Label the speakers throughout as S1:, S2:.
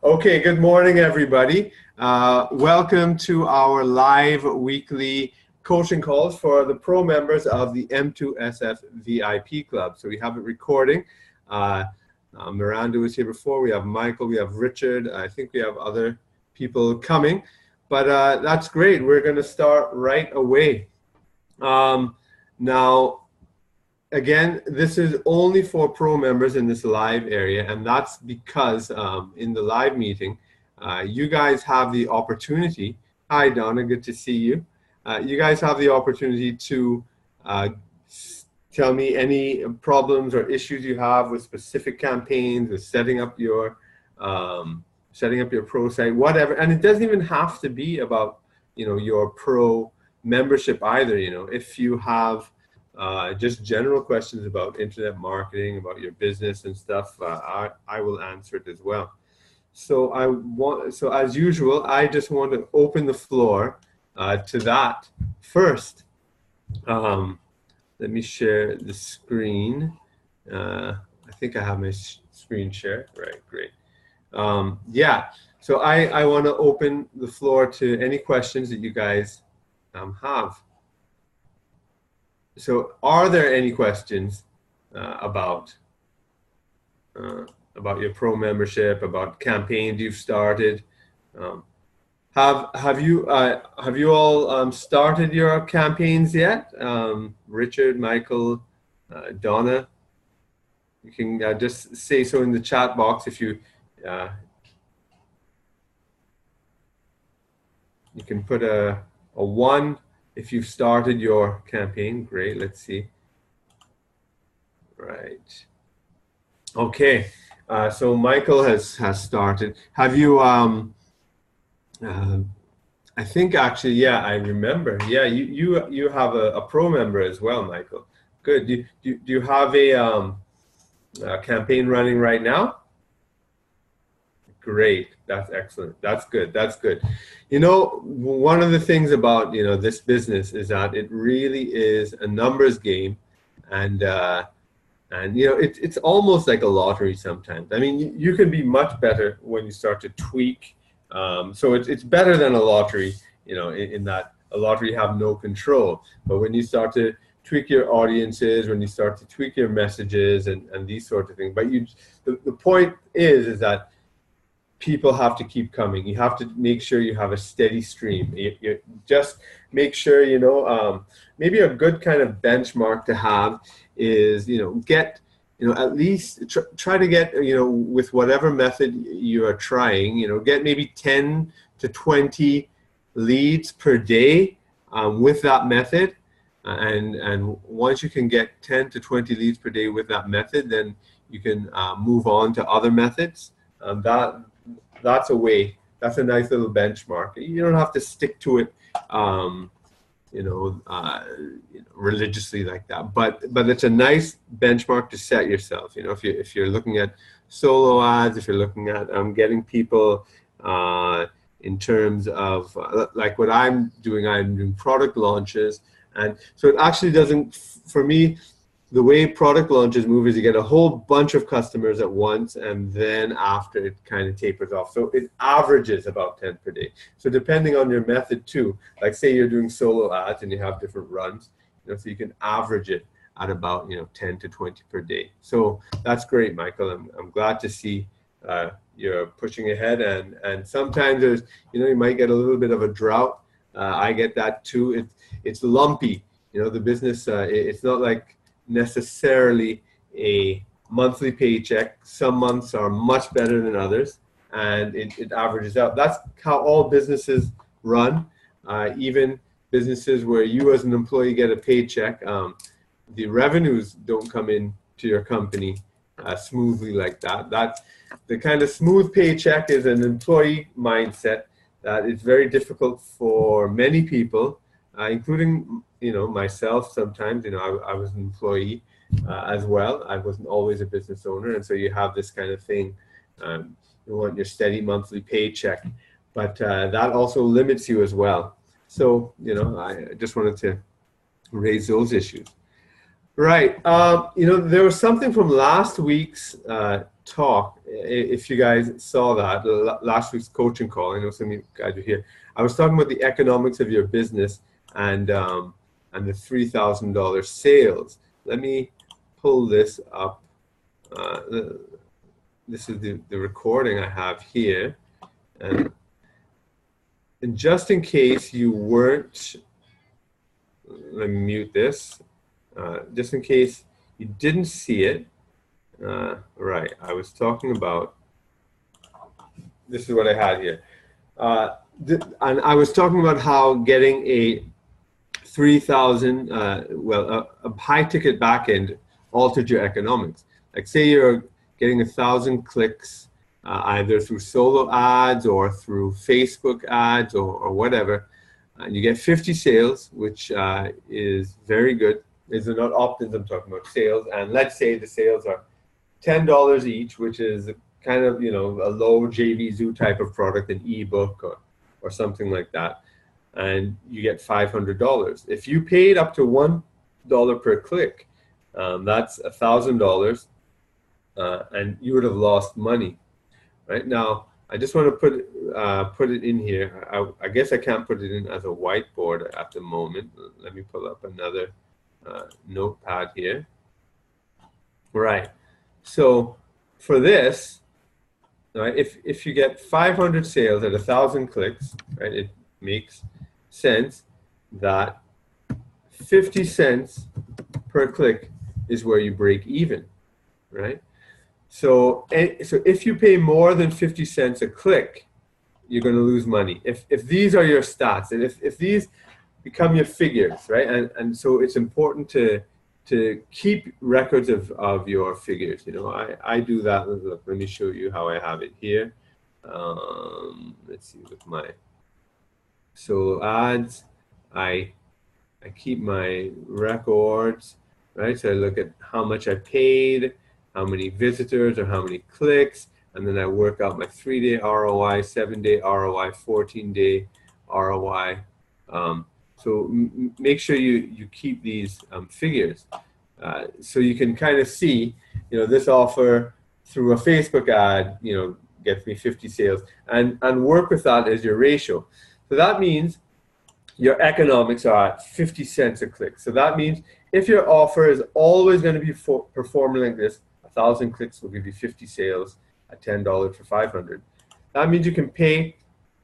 S1: Okay, good morning, everybody. Welcome to our live weekly coaching calls for the pro members of the M2SF VIP Club. So we have it recording. Miranda was here before. We have Michael, we have Richard. I think we have other people coming, but that's great. We're going to start right away. Now, again, this is only for pro members in this live area, and that's because in the live meeting, you guys have the opportunity. Hi, Donna, good to see you. You guys have the opportunity to tell me any problems or issues you have with specific campaigns, with setting up your pro site, whatever. And it doesn't even have to be about your pro membership either. If you have just general questions about internet marketing, about your business and stuff, I will answer it as well. So as usual, I just want to open the floor to that first. Let me share the screen. I think I have my screen shared. Right, great. Yeah, so I want to open the floor to any questions that you guys have. So are there any questions about your pro membership, about campaigns you've started? Have you all started your campaigns yet? Richard, Michael, Donna, you can just say so in the chat box if you you can put a 1 if you've started your campaign. Great, let's see. Right. Okay, so Michael has started. Have you, I think actually, yeah, I remember. Yeah, you have a pro member as well, Michael. Good. Do you have a campaign running right now? Great, that's excellent. That's good. That's good. One of the things about this business is that it really is a numbers game, and it's almost like a lottery sometimes. I mean, you can be much better when you start to tweak. So it's better than a lottery, in that a lottery you have no control. But when you start to tweak your audiences, when you start to tweak your messages and these sorts of things, but the point is that people have to keep coming. You have to make sure you have a steady stream. You just make sure, maybe a good kind of benchmark to have is, get, at least try to get, with whatever method you are trying, get maybe 10 to 20 leads per day with that method. And once you can get 10 to 20 leads per day with that method, then you can move on to other methods. That's a way. That's a nice little benchmark. You don't have to stick to it, religiously like that. But it's a nice benchmark to set yourself. If you're looking at solo ads, if you're looking at getting people in terms of like what I'm doing product launches, and so it actually doesn't. For me, the way product launches move is you get a whole bunch of customers at once, and then after it kind of tapers off. So it averages about 10 per day. So depending on your method too, like say you're doing solo ads and you have different runs, so you can average it at about 10 to 20 per day. So that's great, Michael. I'm glad to see you're pushing ahead, and sometimes there's you might get a little bit of a drought. I get that too. It's lumpy. The business. It's not like necessarily a monthly paycheck. Some months are much better than others, and it averages out. That's how all businesses run. Even businesses where you as an employee get a paycheck, the revenues don't come in to your company smoothly like that. That's the kind of smooth paycheck is an employee mindset that is very difficult for many people, including myself. Sometimes I was an employee as well. I wasn't always a business owner, and so you have this kind of thing. You want your steady monthly paycheck, but that also limits you as well. So I just wanted to raise those issues. Right. You know, there was something from last week's talk. If you guys saw that, last week's coaching call, I know some of you guys are here. I was talking about the economics of your business and the $3,000 sales. Let me pull this up. Uh, this is the recording I have here. And just in case you weren't, let me mute this. Just in case you didn't see it, right, I was talking about, this is what I had here. And I was talking about how getting a 3,000, a high ticket backend altered your economics. Like say you're getting 1,000 clicks either through solo ads or through Facebook ads or whatever, and you get 50 sales, which is very good. These are not opt-ins, I'm talking about sales. And let's say the sales are $10 each, which is kind of, you know, a low JVZoo type of product, an ebook or something like that. And you get $500. If you paid up to $1 per click, that's $1,000, and you would have lost money. Right now, I just want to put it in here. I guess I can't put it in as a whiteboard at the moment. Let me pull up another notepad here. Right. So for this, right, if you get 500 sales at 1,000 clicks, right, it makes sense that 50 cents per click is where you break even, right? So if you pay more than 50 cents a click, you're going to lose money. If these are your stats, and if these become your figures, right? And so it's important to keep records of your figures. You know, I do that. Look, let me show you how I have it here. Let's see, with my solo ads, I keep my records, right? So I look at how much I paid, how many visitors or how many clicks, and then I work out my 3-day ROI, 7-day ROI, 14-day ROI. So make sure you keep these figures so you can kind of see, you know, this offer through a Facebook ad, you know, gets me 50 sales, and work with that as your ratio. So that means your economics are at 50 cents a click. So that means if your offer is always going to be performing like this, 1,000 clicks will give you 50 sales at $10 for 500. That means you can pay,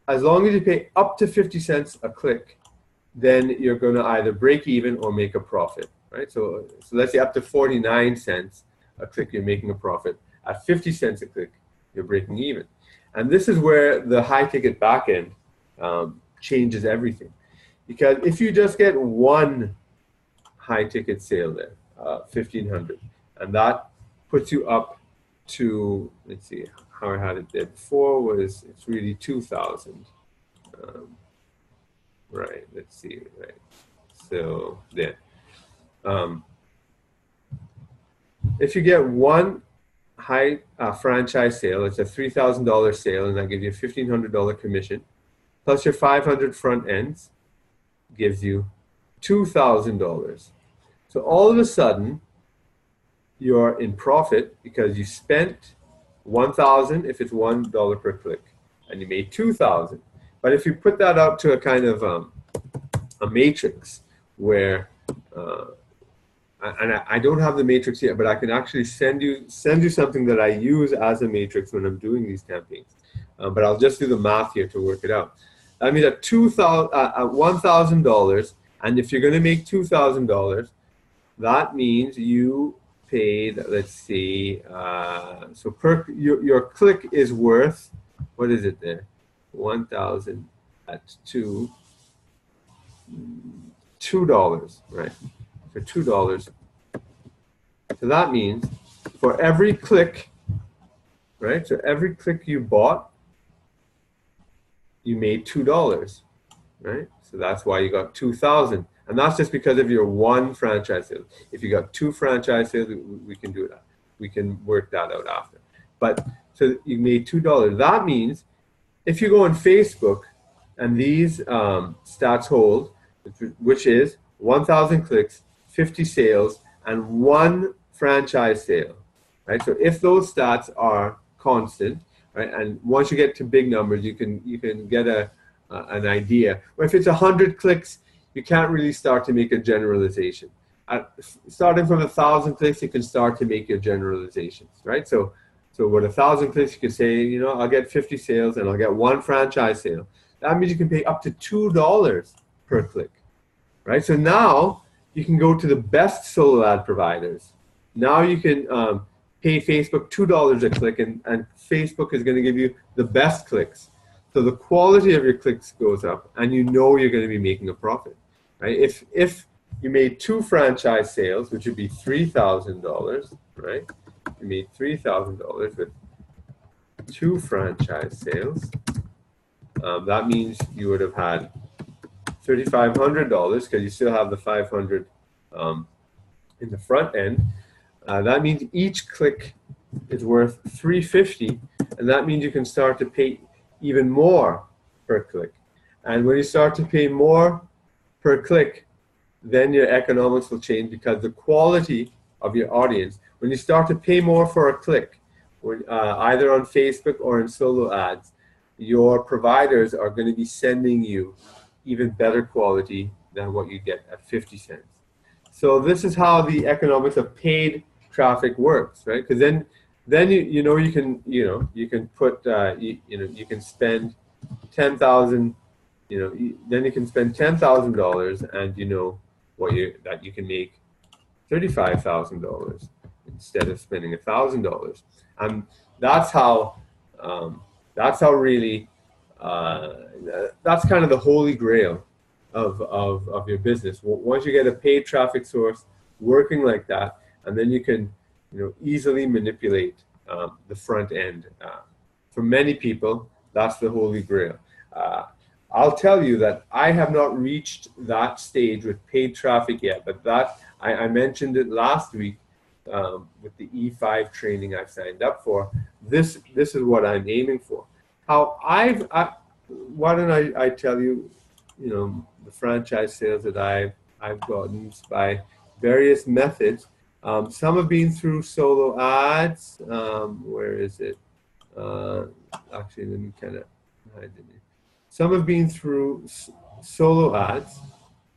S1: as long as you pay up to 50 cents a click, then you're going to either break even or make a profit, right? So let's say up to 49 cents a click, you're making a profit. At 50 cents a click, you're breaking even. And this is where the high ticket backend changes everything. Because if you just get one high ticket sale there, 1,500, and that puts you up to, let's see, how I had it there before was, it's really 2,000. Right, let's see, right. So there. If you get one high franchise sale, it's a $3,000 sale, and that gives you a $1,500 commission, plus your 500 front ends, gives you $2,000. So all of a sudden, you're in profit because you spent $1,000 if it's $1 per click, and you made $2,000. But if you put that out to a kind of a matrix where, and I don't have the matrix yet, but I can actually send you something that I use as a matrix when I'm doing these campaigns. But I'll just do the math here to work it out. That means at $1,000, and if you're going to make $2,000, that means you paid, let's see, so your click is worth, what is it there? 1,000 at $2, right? For $2. So that means for every click, right? So every click you bought, you made $2, right? So that's why you got 2,000. And that's just because of your one franchise sale. If you got 2 franchise sales, we can do that. We can work that out after. But so you made $2. That means if you go on Facebook and these stats hold, which is 1,000 clicks, 50 sales, and 1 franchise sale, right? So if those stats are constant, right, and once you get to big numbers, you can get an idea. Or if it's 100 clicks, you can't really start to make a generalization. Starting from 1,000 clicks, you can start to make your generalizations, right? So with 1,000 clicks, you can say, you know, I'll get 50 sales and I'll get 1 franchise sale. That means you can pay up to $2 per click, right? So now you can go to the best solo ad providers. Now you can pay Facebook $2 a click, and Facebook is going to give you the best clicks. So the quality of your clicks goes up, and you know you're going to be making a profit, right? If you made 2 franchise sales, which would be $3,000, right? You made $3,000 with 2 franchise sales. That means you would have had $3,500 because you still have the 500 in the front end. That means each click is worth $350, and that means you can start to pay even more per click. And when you start to pay more per click, then your economics will change, because the quality of your audience, when you start to pay more for a click, either on Facebook or in solo ads, your providers are going to be sending you even better quality than what you get at 50 cents. So this is how the economics of paid traffic works, right? Because then you can put you can spend 10,000, then you can spend $10,000, and that you can make $35,000 instead of spending $1,000. And that's how really that's kind of the holy grail of your business. Once you get a paid traffic source working like that, and then you can easily manipulate the front end. For many people, that's the holy grail. I'll tell you that I have not reached that stage with paid traffic yet, but that I mentioned it last week with the E5 training I've signed up for. This is what I'm aiming for. Why don't I tell you, the franchise sales that I've gotten by various methods. Some have been through solo ads. Where is it? Actually, let me kind of hide it. Some have been through solo ads.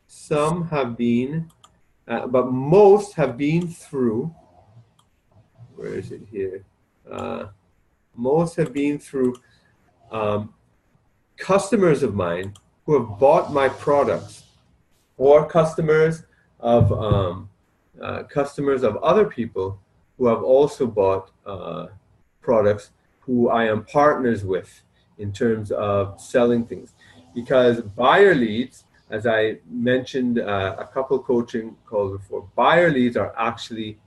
S1: Some have been, but most have been through, where is it here? Most have been through customers of mine who have bought my products, or customers of other people who have also bought products who I am partners with in terms of selling things. Because buyer leads, as I mentioned a couple coaching calls before, buyer leads are actually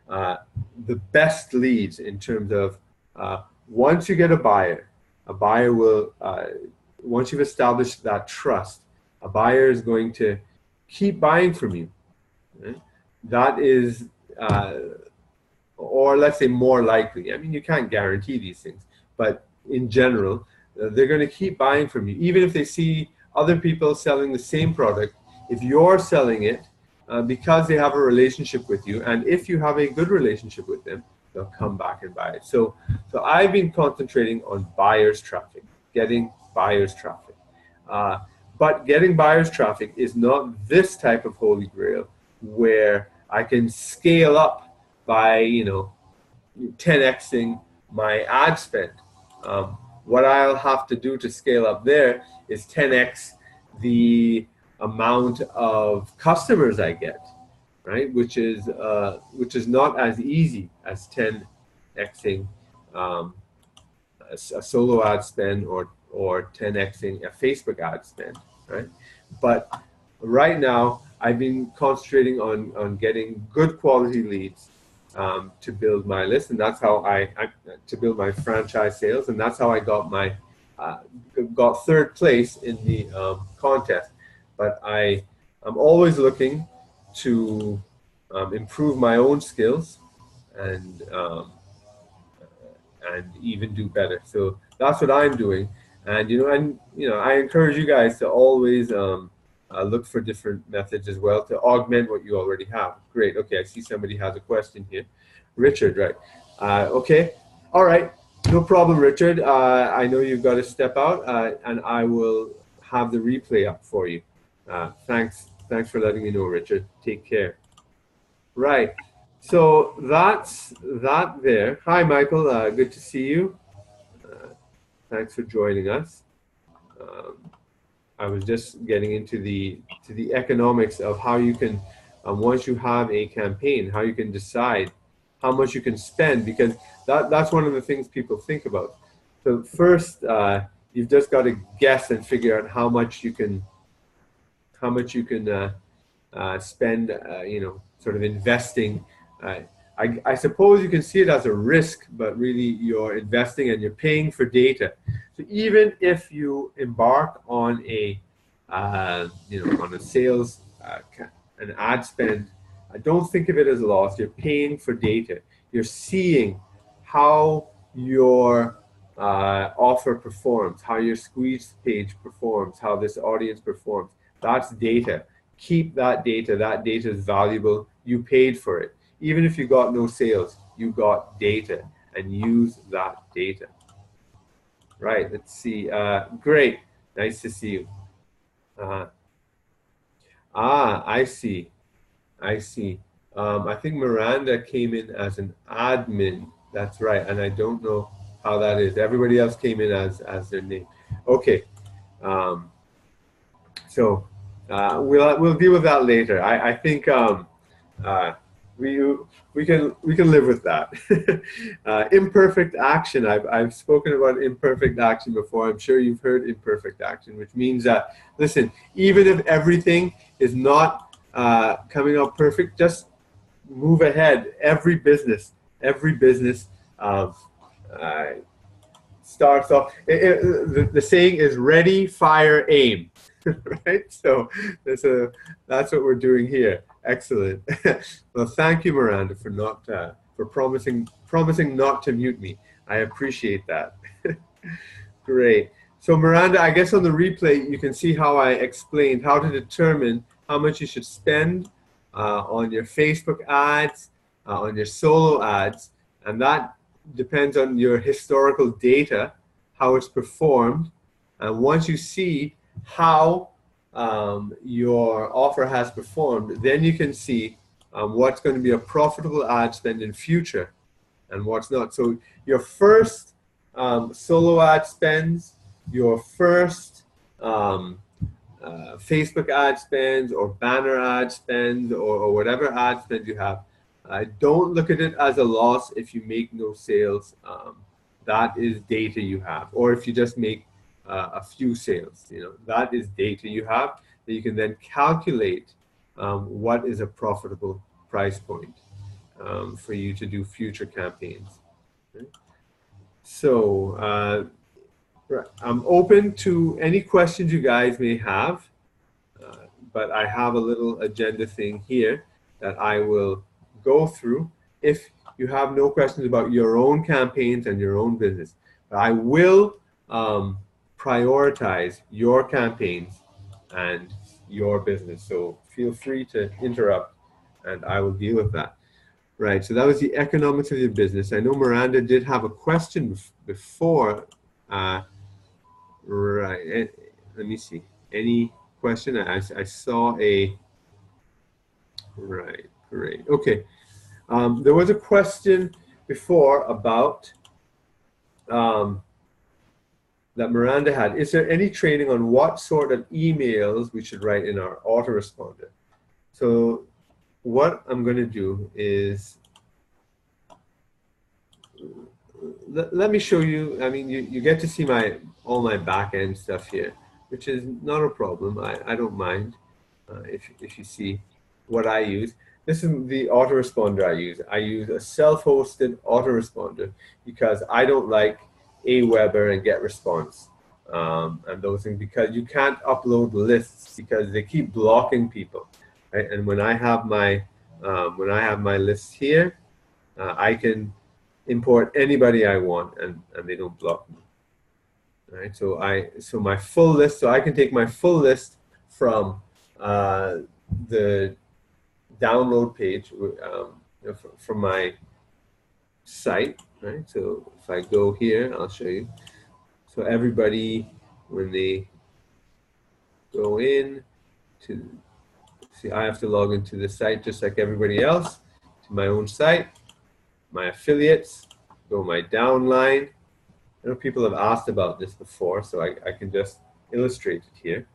S1: the best leads in terms of once you get a buyer will, once you've established that trust, a buyer is going to keep buying from you. Right? That is, or let's say more likely. I mean, you can't guarantee these things, but in general, they're going to keep buying from you. Even if they see other people selling the same product, if you're selling it, because they have a relationship with you, and if you have a good relationship with them, they'll come back and buy it. So I've been concentrating on buyers traffic, getting buyers traffic. But getting buyers traffic is not this type of holy grail where I can scale up by 10xing my ad spend. What I'll have to do to scale up there is 10x the amount of customers I get, right? Which is not as easy as 10xing a solo ad spend or 10xing a Facebook ad spend, right? But right now, I've been concentrating on getting good quality leads to build my list, and that's how to build my franchise sales, and that's how I got got third place in the contest. But I'm always looking to improve my own skills and even do better. So that's what I'm doing, and I encourage you guys to always look for different methods as well to augment what you already have. Great. Okay, I see somebody has a question here. Richard, right? Okay. All right. No problem, Richard. I know you've got to step out, and I will have the replay up for you. Thanks for letting me know, Richard. Take care. Right. So that's that there. Hi, Michael. Good to see you. Thanks for joining us. I was just getting into the economics of how you can, once you have a campaign, how you can decide how much you can spend, because that's one of the things people think about. So first, you've just got to guess and figure out how much you can spend. Sort of investing. I suppose you can see it as a risk, but really you're investing and you're paying for data. So even if you embark on on a sales, an ad spend, don't think of it as a loss. You're paying for data. You're seeing how your offer performs, how your squeeze page performs, how this audience performs. That's data. Keep that data. That data is valuable. You paid for it. Even if you got no sales, you got data, and use that data. Right, let's see. Great. Nice to see you. I see. I think Miranda came in as an admin. That's right. And I don't know how that is. Everybody else came in as their name. Okay. So we'll deal with that later. I think we can live with that. Imperfect action. I've spoken about imperfect action before. I'm sure you've heard imperfect action, which means that, listen, even if everything is not coming out perfect, just move ahead. Every business starts off. The saying is ready, fire, aim. Right? So that's what we're doing here. Excellent. Well, thank you, Miranda, for promising not to mute me. I appreciate that. Great. So Miranda, I guess on the replay you can see how I explained how to determine how much you should spend on your Facebook ads, on your solo ads, and that depends on your historical data, how it's performed, and once you see how your offer has performed, then you can see what's going to be a profitable ad spend in future and what's not. So your first solo ad spends, your first Facebook ad spends or banner ad spends or whatever ad spend you have, don't look at it as a loss if you make no sales. That is data you have. Or if you just make a few sales, that is data you have that you can then calculate what is a profitable price point for you to do future campaigns. Okay? So I'm open to any questions you guys may have, but I have a little agenda thing here that I will go through. If you have no questions about your own campaigns and your own business, but I will prioritize your campaigns and your business. So feel free to interrupt and I will deal with that. Right, so that was the economics of your business. I know Miranda did have a question before. Right, let me see. Any question? I saw a, right, great. Okay, there was a question before about that Miranda had. Is there any training on what sort of emails we should write in our autoresponder? So what I'm going to do is, let me show you. I mean, you get to see all my back-end stuff here, which is not a problem. I don't mind if you see what I use. This is the autoresponder I use. I use a self-hosted autoresponder because I don't like Aweber and GetResponse and those things, because you can't upload lists because they keep blocking people. Right? And when I have my list here, I can import anybody I want and they don't block me. Right? So my full list, so I can take my full list from the download page from my site, right? So if I go here, I'll show you. So everybody, when they go in to see, I have to log into the site just like everybody else, to my own site, my affiliates, go my downline. I know people have asked about this before, so I can just illustrate it here.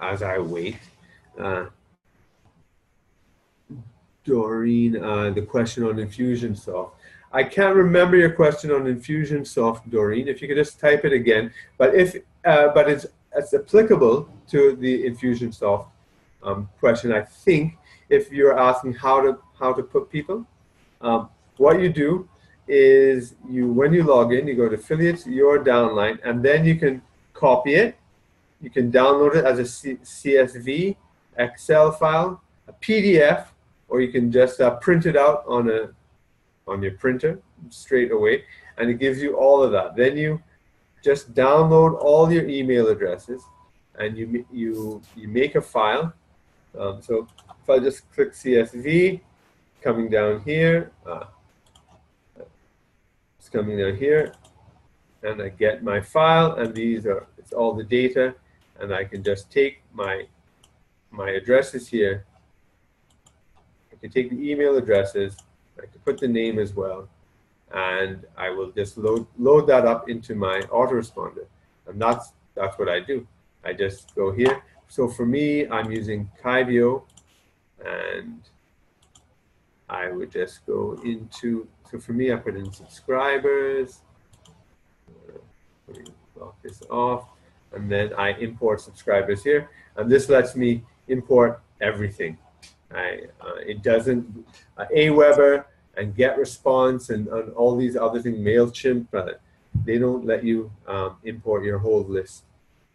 S1: As I wait. Doreen, the question on Infusionsoft. I can't remember your question on Infusionsoft, Doreen. If you could just type it again. But it's applicable to the Infusionsoft question. I think if you're asking how to put people, what you do is when you log in, you go to affiliates, your downline, and then you can copy it. You can download it as a CSV, Excel file, a PDF, or you can just print it out on your printer straight away, and it gives you all of that. Then you just download all your email addresses, and you make a file. So if I just click CSV, coming down here, it's coming down here, and I get my file, and it's all the data, and I can just take my addresses here. I can take the email addresses, I can put the name as well, and I will just load that up into my autoresponder. And that's what I do. I just go here. So for me, I'm using Kyvio, and I would just go into, so for me, I put in subscribers, lock this off, and then I import subscribers here, and this lets me import everything. It doesn't, Aweber and GetResponse and all these other things, MailChimp, they don't let you import your whole list,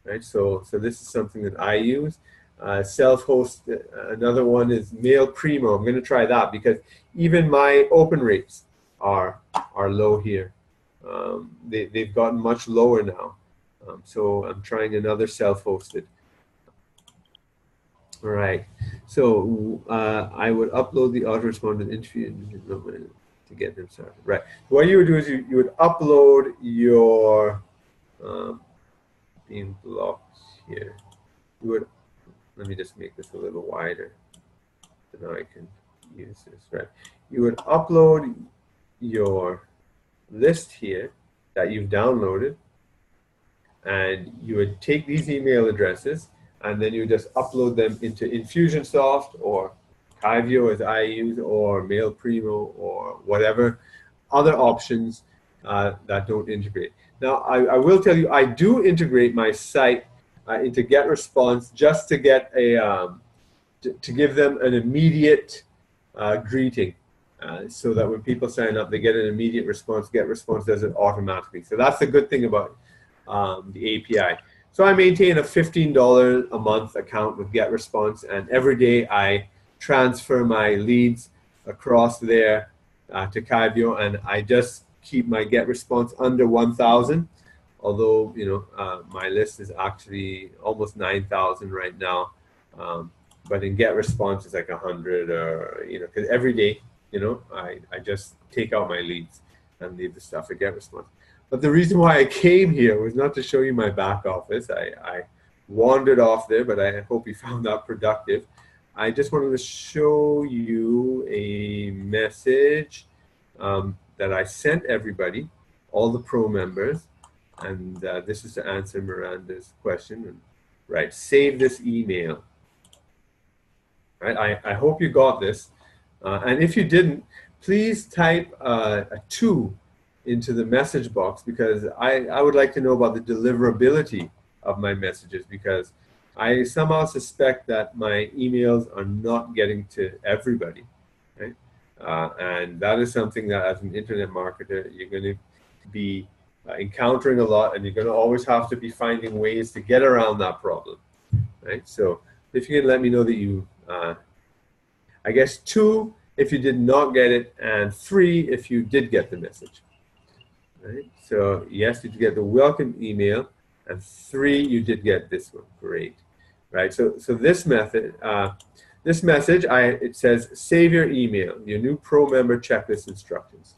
S1: right? So this is something that I use. Self-host, another one is MailPrimo. I'm going to try that because even my open rates are low here. They've gotten much lower now. So I'm trying another self-hosted. All right. So I would upload the autoresponded interview to get them started. Right. What you would do is you would upload your being blocked here. You would, let me just make this a little wider so now I can use this. Right. You would upload your list here that you've downloaded, and you would take these email addresses, and then you just upload them into Infusionsoft or Kyvio, as I use, or MailPrimo, or whatever other options that don't integrate. Now, I will tell you, I do integrate my site into GetResponse just to get to give them an immediate greeting, so that when people sign up, they get an immediate response. GetResponse does it automatically. So that's the good thing about the API. So I maintain a $15 a month account with GetResponse, and every day I transfer my leads across there to Kyvio, and I just keep my GetResponse under 1,000. Although, you know, my list is actually almost 9,000 right now, but in GetResponse it's like 100, or, you know, because every day, you know, I just take out my leads and leave the stuff at GetResponse. But the reason why I came here was not to show you my back office. I wandered off there, but I hope you found that productive. I just wanted to show you a message that I sent everybody, all the pro members, and this is to answer Miranda's question. Right, save this email. Right, I hope you got this, and if you didn't, please type a 2 into the message box, because I would like to know about the deliverability of my messages, because I somehow suspect that my emails are not getting to everybody, right? And that is something that, as an internet marketer, you're going to be encountering a lot, and you're going to always have to be finding ways to get around that problem, right? So if you can let me know that you, I guess 2 if you did not get it, and 3 if you did get the message. Right? So yes, you did get the welcome email, and 3 you did get this one. Great. Right? So this method, this message, it says save your email, your new pro member checklist instructions.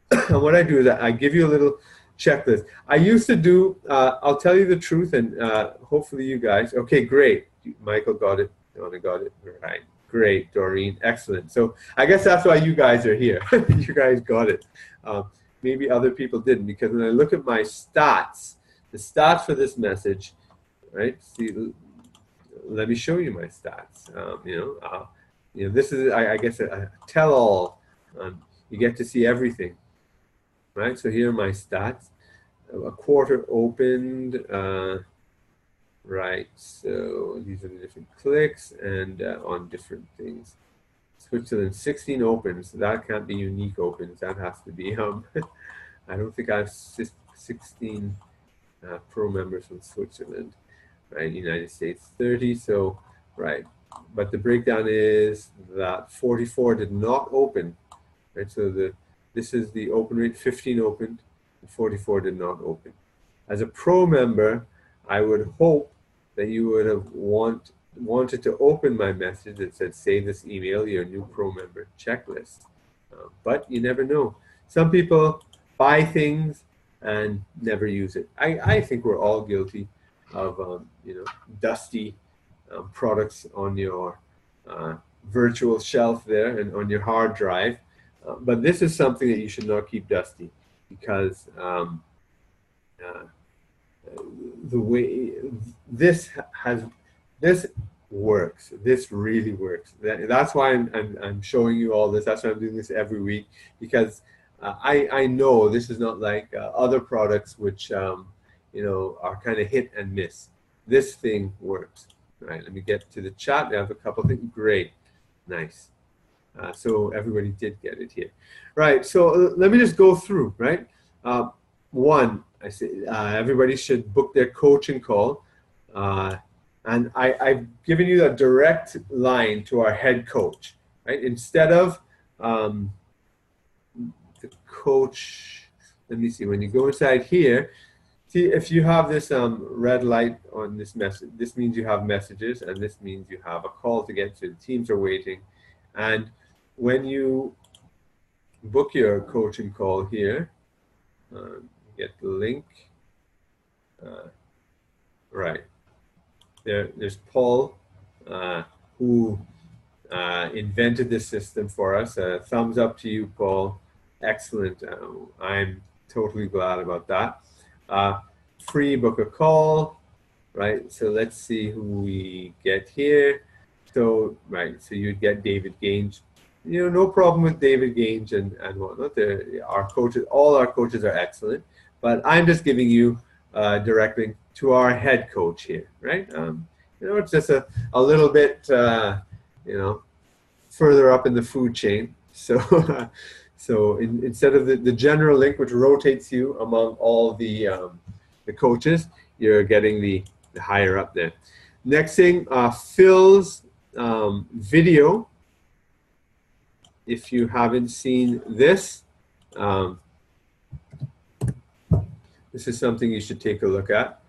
S1: And what I do is I give you a little checklist. I used to do, I'll tell you the truth, and hopefully you guys, okay, great. Michael got it, Donna got it, right. Great, Doreen, excellent. So I guess that's why you guys are here. You guys got it. Maybe other people didn't, because when I look at my stats, the stats for this message, right? See, let me show you my stats. You know, this is, I guess, a tell-all. You get to see everything, right? So here are my stats. A quarter opened. Right, so these are the different clicks and on different things. Switzerland, 16 opens. That can't be unique opens. That has to be, I don't think I have 16 pro members from Switzerland. Right, United States, 30. So, right, but the breakdown is that 44 did not open. Right, so this is the open rate, 15 opened, and 44 did not open. As a pro member, I would hope that you would have wanted to open my message that said, save this email, your new pro member checklist. But you never know. Some people buy things and never use it. I think we're all guilty of you know, dusty products on your virtual shelf there and on your hard drive. But this is something that you should not keep dusty, because the way this works, this really works. That's why I'm showing you all this. That's why I'm doing this every week, because I know this is not like other products which you know, are kind of hit and miss. This thing works. All right, let me get to the chat. I have a couple of things. Great, nice. So everybody did get it here. Right, so let me just go through, right? One, I say everybody should book their coaching call. And I've given you a direct line to our head coach, right? Instead of the coach, let me see, when you go inside here, see if you have this red light on this message, this means you have messages, and this means you have a call to get to. The teams are waiting. And when you book your coaching call here, get the link. Right. There's Paul, who invented this system for us. Thumbs up to you, Paul. Excellent. I'm totally glad about that. Free book a call, right? So let's see who we get here. So, right, so you'd get David Gange. You know, no problem with David Gange and whatnot. Our coaches, all our coaches are excellent, but I'm just giving you direct link to our head coach here, right? You know, it's just a little bit, you know, further up in the food chain. So, so instead of the general link, which rotates you among all the coaches, you're getting the higher up there. Next thing, Phil's video. If you haven't seen this, this is something you should take a look at.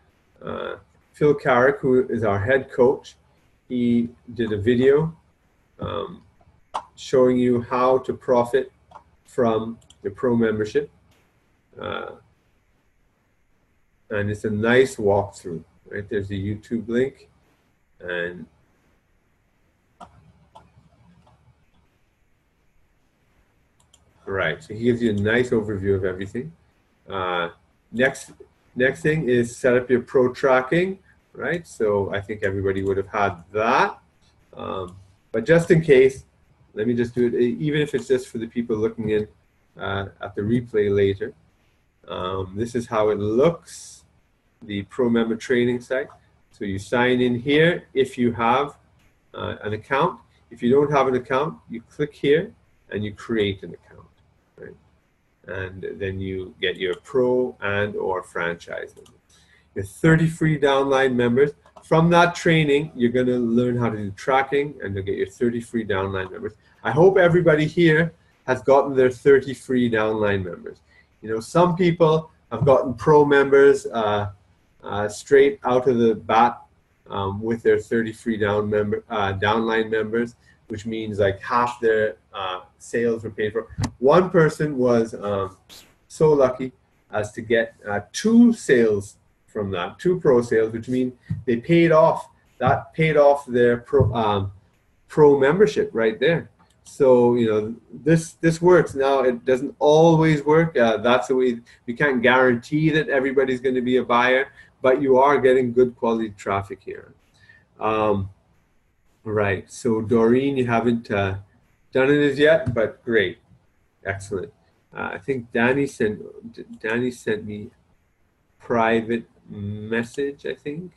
S1: Phil Carrick, who is our head coach, he did a video showing you how to profit from your pro membership. And it's a nice walkthrough, right? There's a YouTube link. And right, so he gives you a nice overview of everything. Next thing is set up your pro tracking, right? So I think everybody would have had that. But just in case, let me just do it, even if it's just for the people looking in at the replay later. This is how it looks, the pro member training site. So you sign in here if you have an account. If you don't have an account, you click here and you create an account, right? And then you get your pro and or franchise member. Your 30 free downline members, from that training, you're going to learn how to do tracking, and you'll get your 30 free downline members. I hope everybody here has gotten their 30 free downline members. You know, some people have gotten pro members straight out of the bat with their 30 free downline members, which means like half their sales were paid for. One person was so lucky as to get 2 sales from that, 2 pro sales, which means they paid off their pro membership right there. So, you know, this works. Now, it doesn't always work. That's the way. We can't guarantee that everybody's going to be a buyer, but you are getting good quality traffic here. Right. So, Doreen, you haven't done it as yet, but great. Excellent. I think Danny sent me private message, I think.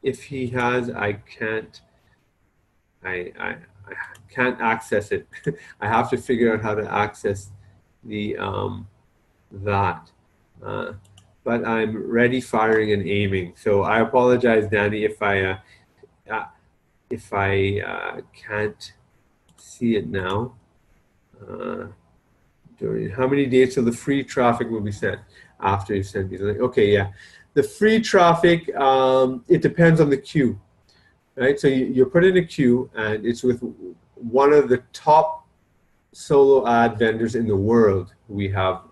S1: If he has, I can't access it. I have to figure out how to access the that. But I'm ready, firing, and aiming. So I apologize, Danny, if I can't see it now. How many days till the free traffic will be sent after you send me the link? Okay, yeah. The free traffic, it depends on the queue, right? So you're put in a queue, and it's with one of the top solo ad vendors in the world we have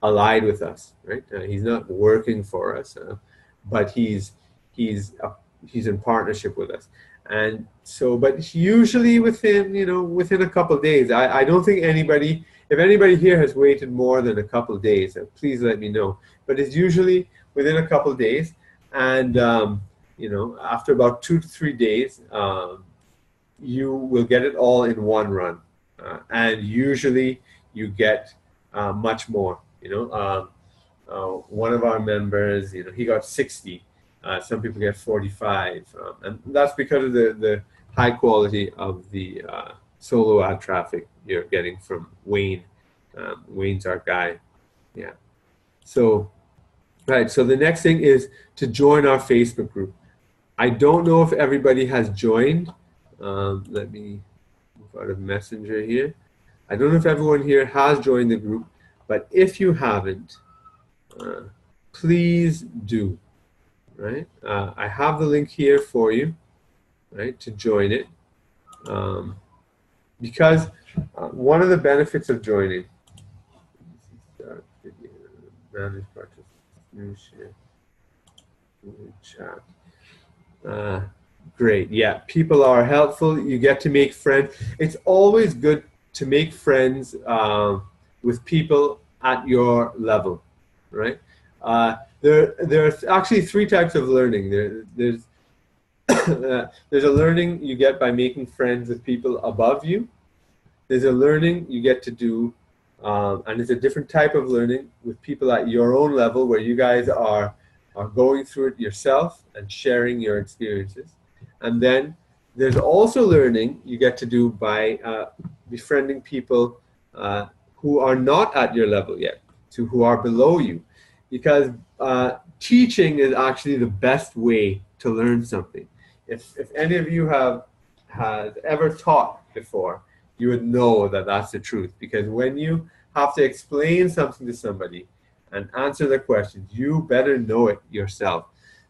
S1: allied with us, right? He's not working for us, but he's in partnership with us. And so, but usually within a couple of days. I don't think anybody, if anybody here has waited more than a couple of days, please let me know. But it's usually within a couple of days, and after about 2 to 3 days, you will get it all in one run, and usually you get much more. One of our members, he got 60. Some people get 45, and that's because of the high quality of the solo ad traffic you're getting from Wayne. Wayne's our guy. Yeah. So, right. So the next thing is to join our Facebook group. I don't know if everybody has joined. Let me move out of Messenger here. I don't know if everyone here has joined the group, but if you haven't, please do. Right. I have the link here for you, right, to join it. Because one of the benefits of joining, manage participation, chat. Great. Yeah, people are helpful. You get to make friends. It's always good to make friends with people at your level, right? There's actually 3 types of learning. There's there's a learning you get by making friends with people above you. There's a learning you get to do, and it's a different type of learning with people at your own level, where you guys are going through it yourself and sharing your experiences. And then there's also learning you get to do by befriending people who are not at your level yet, who are below you. Because teaching is actually the best way to learn something. If any of you has ever taught before, you would know that that's the truth. Because when you have to explain something to somebody and answer their questions, you better know it yourself.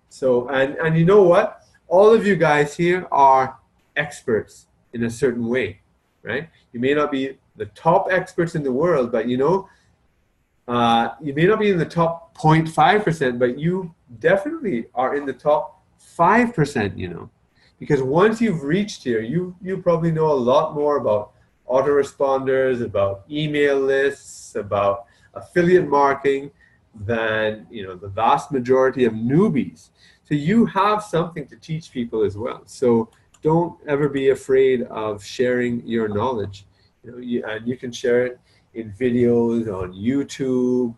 S1: So, and you know what? All of you guys here are experts in a certain way, right? You may not be the top experts in the world, but you may not be in the top 0.5%, but you definitely are in the top 5%, because once you've reached here, you probably know a lot more about autoresponders, about email lists, about affiliate marketing than, the vast majority of newbies. So you have something to teach people as well. So don't ever be afraid of sharing your knowledge. And you can share it in videos on YouTube.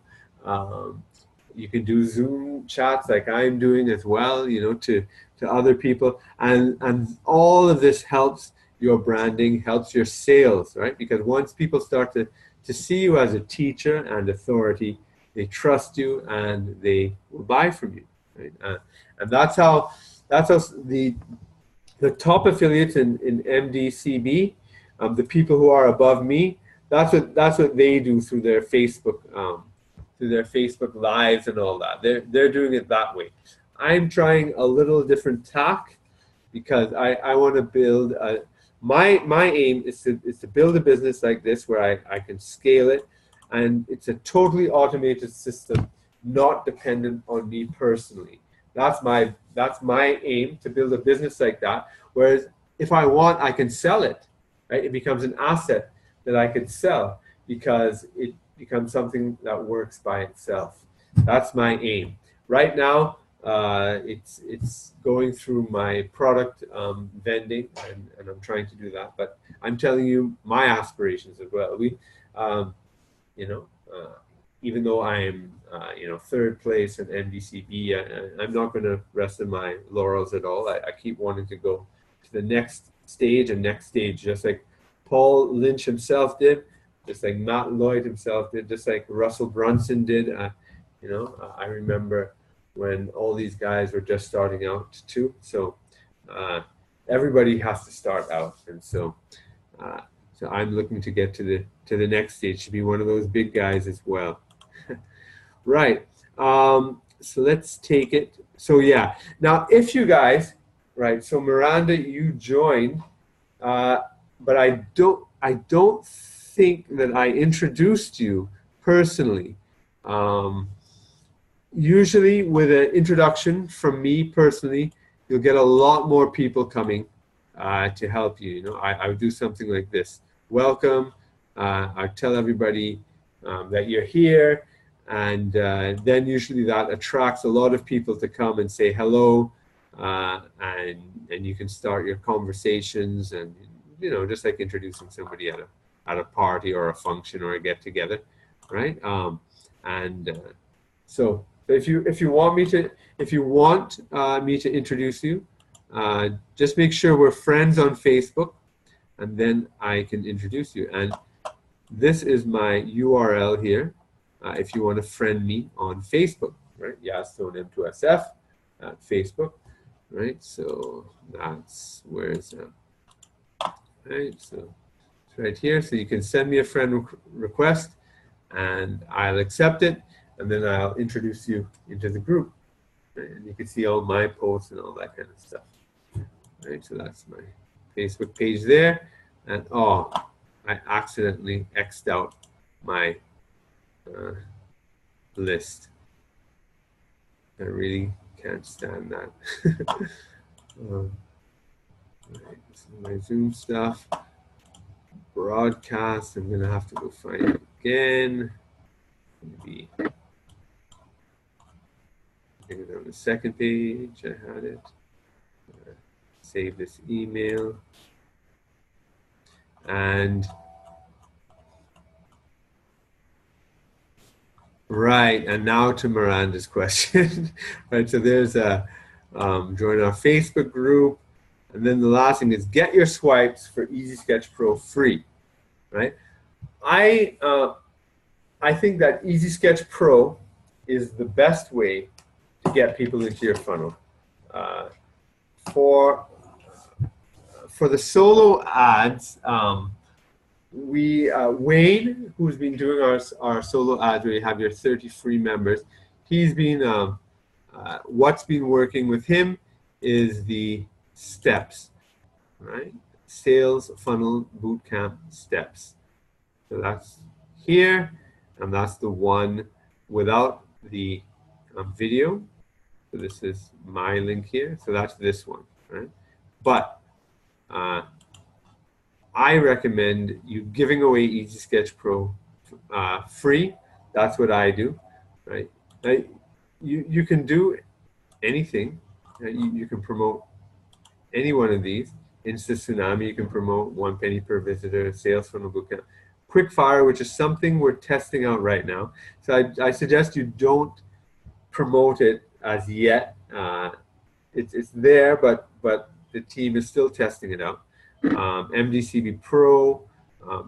S1: You can do Zoom chats like I'm doing as well, to other people. And all of this helps your branding, helps your sales, right? Because once people start to see you as a teacher and authority, they trust you, and they will buy from you, right? And that's how the top affiliates in MDCB, the people who are above me, that's what they do through their Facebook lives and all that. They're doing it that way. I'm trying a little different tack because I want to build my aim is to build a business like this where I can scale it, and it's a totally automated system, not dependent on me personally. That's my aim, to build a business like that. Whereas if I want, I can sell it, right? It becomes an asset that I can sell because it becomes something that works by itself. That's my aim. Right now, it's going through my product vending, and I'm trying to do that. But I'm telling you my aspirations as well. You know, even though I'm, third place in NDCB, I'm not going to rest on my laurels at all. I keep wanting to go to the next stage and next stage, just like Paul Lynch himself did, just like Matt Lloyd himself did, just like Russell Brunson did. I remember when all these guys were just starting out too. So everybody has to start out, and so I'm looking to get to the next stage, to be one of those big guys as well. Right. So let's take it. So yeah. Now, if you guys, right? So Miranda, you joined, but I don't think that I introduced you personally. Usually, with an introduction from me personally, you'll get a lot more people coming to help you. You know, I would do something like this. Welcome. I tell everybody that you're here, and then usually that attracts a lot of people to come and say hello, and you can start your conversations, and just like introducing somebody at a party or a function or a get together, right? So if you want me to introduce you, just make sure we're friends on Facebook, and then I can introduce you. And this is my URL here. If you want to friend me on Facebook, right? Yastone M2SF at Facebook, right? So that's where's right. So it's right here. So you can send me a friend request, and I'll accept it, and then I'll introduce you into the group, right? And you can see all my posts and all that kind of stuff, right? So that's my Facebook page there, and I accidentally X'd out my list. I really can't stand that. Right, this is my Zoom stuff. Broadcast, I'm gonna have to go find it again. Maybe I think it's on the second page. I had it. Save this email. And right, and now to Miranda's question. Right, so there's a join our Facebook group, and then the last thing is get your swipes for Easy Sketch Pro free. Right, I think that Easy Sketch Pro is the best way to get people into your funnel. For the solo ads, Wayne, who's been doing our solo ads where you have your 30 free members, he's been, what's been working with him is the steps, right? Sales Funnel Bootcamp steps. So that's here, and that's the one without the video. So this is my link here. So that's this one, right? But I recommend you giving away Easy Sketch Pro free. That's what I do, right? You can do anything. Right? You can promote any one of these. Insta Tsunami, you can promote 1 penny per visitor, Sales Funnel Bootcamp. Quickfire, which is something we're testing out right now. So I suggest you don't promote it as yet. It's there, but the team is still testing it out. MDCB Pro,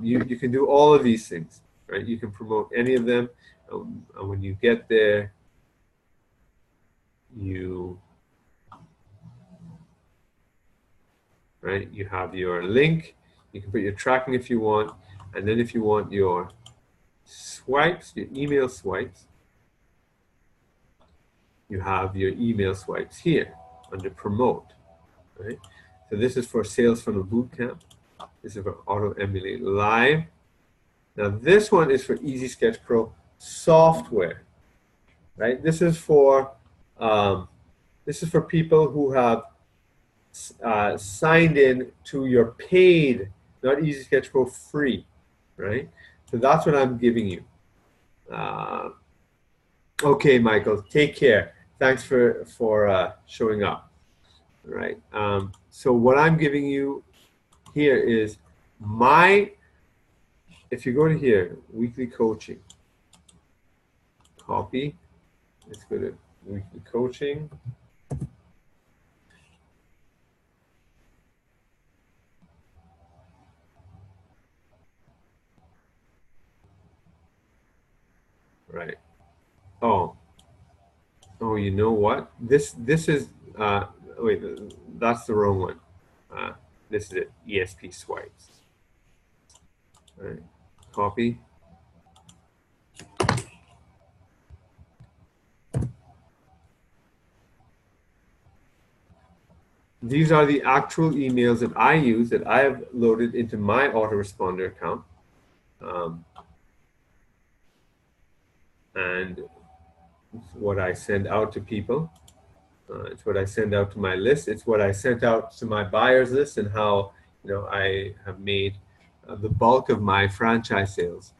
S1: you can do all of these things. right? You can promote any of them. And when you get there, you have your link. You can put your tracking if you want, and then if you want your swipes, your email swipes, you have your email swipes here under promote, right? So this is for Sales Funnel Bootcamp. This is for Auto Emulate Live. Now this one is for Easy Sketch Pro software, right? This is for people who have signed in to your paid, not Easy Sketch Pro free, right? So that's what I'm giving you. Okay, Michael, take care. Thanks for showing up, right? So what I'm giving you here is if you go to here, weekly coaching, copy, let's go to weekly coaching. Right. Oh, you know what? This is wait, that's the wrong one. This is it. ESP swipes. All right. Copy. These are the actual emails that I use, that I have loaded into my autoresponder account. And it's what I send out to people. It's what I send out to my list. It's what I sent out to my buyers list, and how I have made the bulk of my franchise sales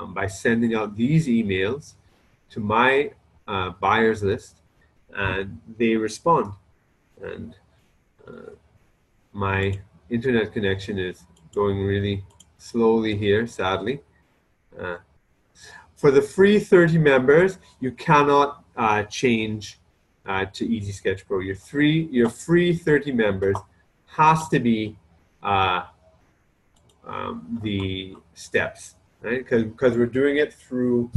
S1: by sending out these emails to my buyers list, and they respond. And my internet connection is going really slowly here, sadly. For the free 30 members, you cannot change to Easy Sketch Pro. Your free 30 members has to be the steps, right? Because we're doing it through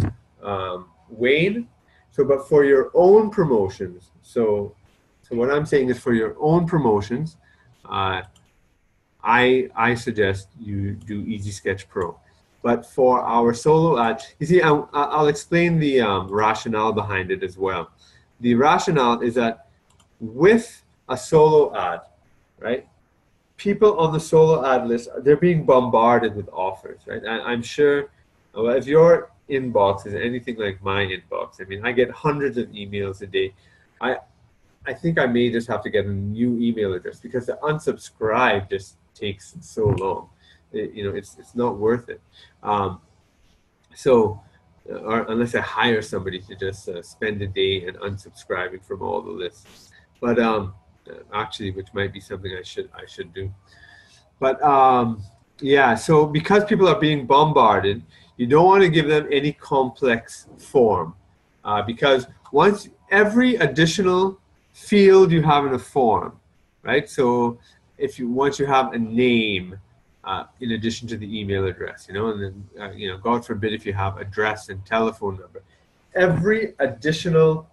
S1: Wayne. So, but for your own promotions, so what I'm saying is, for your own promotions, I suggest you do Easy Sketch Pro. But for our solo ad, you see, I'll explain the rationale behind it as well. The rationale is that with a solo ad, right, people on the solo ad list, they're being bombarded with offers, right? I'm sure, well, if your inbox is anything like my inbox, I mean, I get hundreds of emails a day. I think I may just have to get a new email address, because the unsubscribe just takes so long. It's not worth it. Or unless I hire somebody to just spend a day and unsubscribing from all the lists. But actually, which might be something I should do. But yeah, so because people are being bombarded, you don't want to give them any complex form, because once every additional field you have in a form, right? So once you have a name, in addition to the email address, and then, God forbid, if you have address and telephone number, every additional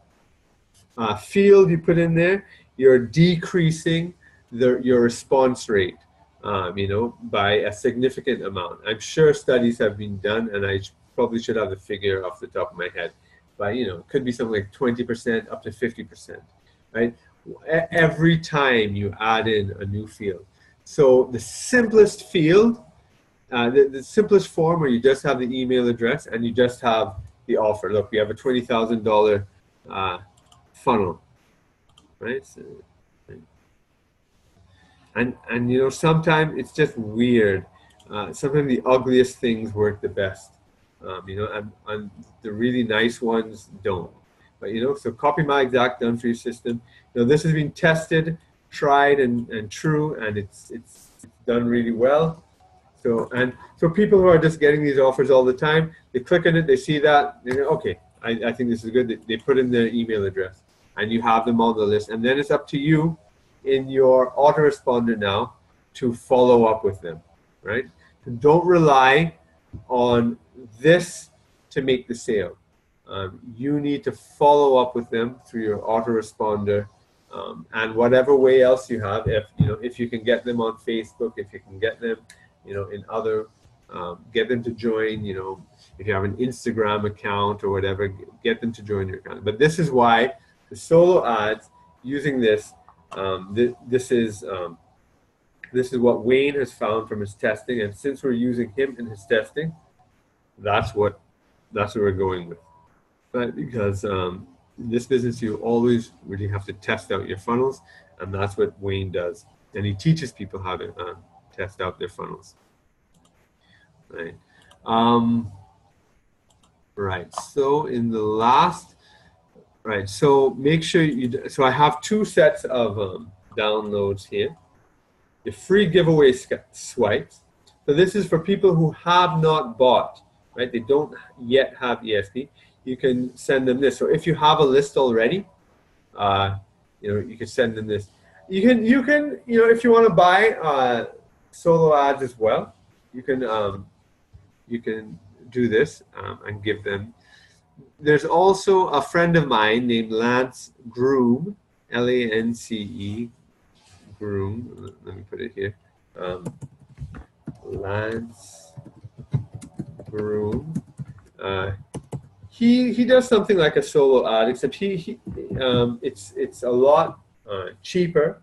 S1: field you put in there, you're decreasing your response rate, by a significant amount. I'm sure studies have been done, and I probably should have the figure off the top of my head, but it could be something like 20% up to 50%, right? Every time you add in a new field. So the simplest field, the simplest form, where you just have the email address and you just have the offer. Look, we have a $20,000 funnel, right? So, and sometimes it's just weird. Sometimes the ugliest things work the best, and the really nice ones don't. But so copy my exact done for your system. This has been tested, tried and true, and it's done really well. So people who are just getting these offers all the time, they click on it, they see that, they go, okay, I think this is good. They put in their email address, and you have them on the list, and then it's up to you in your autoresponder now to follow up with them, right? So don't rely on this to make the sale. You need to follow up with them through your autoresponder, and whatever way else you have. If you can get them on Facebook, if you can get them, in other, get them to join. If you have an Instagram account or whatever, get them to join your account. But this is why the solo ads using this. This is what Wayne has found from his testing, and since we're using him in his testing, that's what we're going with. But because in this business, you always really have to test out your funnels, and that's what Wayne does. And he teaches people how to test out their funnels. Right. Right. So in the last, right. So make sure you. So I have 2 sets of downloads here. The free giveaway swipes. So this is for people who have not bought, right? They don't yet have ESP. You can send them this. So if you have a list already, you can send them this. You can, if you want to buy solo ads as well, you can do this and give them. There's also a friend of mine named Lance Groom, Lance. Groom. Let me put it here. Lance Groom. He does something like a solo ad, except it's a lot cheaper,